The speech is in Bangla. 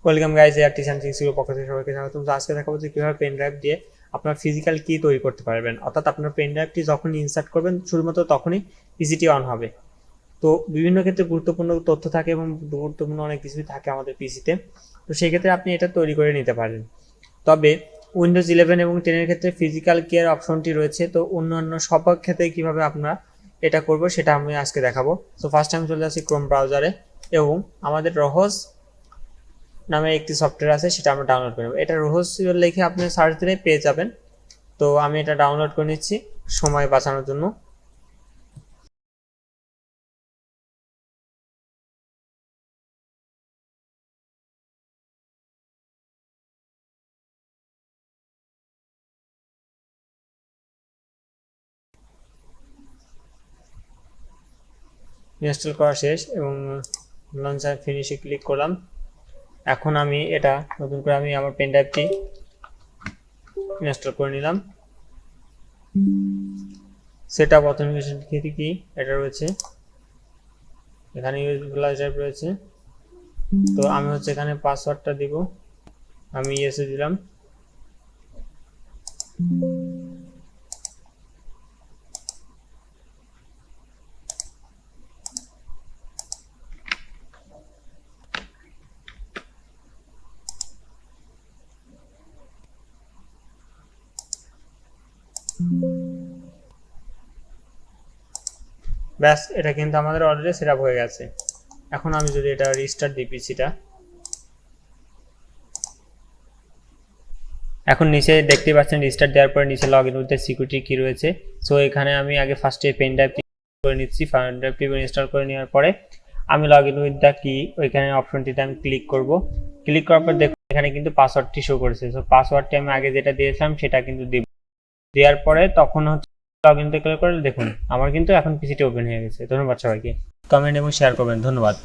ওয়েলকাম গাইজ, টিশান 60 পক্ষ থেকে সবাইকে স্বাগতম। আজকে দেখাবো যে কিভাবে পেন ড্রাইভ দিয়ে আপনার ফিজিক্যাল কি তৈরি করতে পারবেন। অর্থাৎ আপনার পেন ড্রাইভটি যখন ইনসার্ট করবেন শুধুমাত্র তখনই পিসিটি অন হবে। তো বিভিন্ন ক্ষেত্রে গুরুত্বপূর্ণ তথ্য থাকে এবং গুরুত্বপূর্ণ অনেক কিছুই থাকে আমাদের পিসিতে। তো সেই ক্ষেত্রে আপনি এটা তৈরি করে নিতে পারেন। তবে উইন্ডোজ 11 এবং 10 ক্ষেত্রে ফিজিক্যাল কেয়ার অপশনটি রয়েছে। তো অন্যান্য সব ক্ষেত্রে কিভাবে আমরা এটা করব সেটা আমি আজকে দেখাবো। তো ফার্স্ট আমি চলে যাচ্ছি ক্রোম ব্রাউজারে এবং আমাদের রহস নামে একটি সফটওয়্যার আছে, সেটা আমরা ডাউনলোড করে নেব। এটা রহস্য লিখে আপনি সার্চ দিলে পেয়ে যাবেন। তো আমি এটা ডাউনলোড করে নিচ্ছি সময় বাঁচানোর জন্য। ইনস্টল করা শেষ এবং লঞ্চার ফিনিশে ক্লিক করলাম। এখন আমি এটা নতুন করে আমি আমার পেন ড্রাইভটি ইনস্টল করে নিলাম। সেটআপ অথেন্টিকেশন কি এটা রয়েছে, এখানে ইউএসবি ফ্ল্যাশ ড্রাইভ রয়েছে। তো আমি এখানে পাসওয়ার্ডটা দিব, আমি ইয়েসে দিলাম। ব্যাস, এটা কিন্তু আমাদের অলরেডি সেটআপ হয়ে গেছে। এখন আমি যদি এটা রিস্টার্ট দিই পিসিটা, এখন নিচে দেখতে পাচ্ছেন রিস্টার্ট দেওয়ার পরে নিচে log in with the security কি রয়েছে। সো এখানে আমি আগে ফার্স্টে পেন ড্রাইভটি করে নিচ্ছি। পেন ড্রাইভটি ইনস্টল করে নেওয়ার পরে আমি লগ ইন উইথ দ্য কি ওইখানে অপশনটিতে আমি ক্লিক করব। ক্লিক করার পর দেখুন এখানে কিন্তু পাসওয়ার্ডটি শো করেছে। সো পাসওয়ার্ডটি আমি আগে যেটা দিয়েছিলাম সেটা কিন্তু দিব। দেওয়ার পরে তখন লগ ইনতে ক্লিক করে দেখুন আমার কিন্তু এখন পিসিটি ওপেন হয়ে গেছে। ধন্যবাদ সবাইকে। কমেন্ট এবং শেয়ার করবেন। ধন্যবাদ।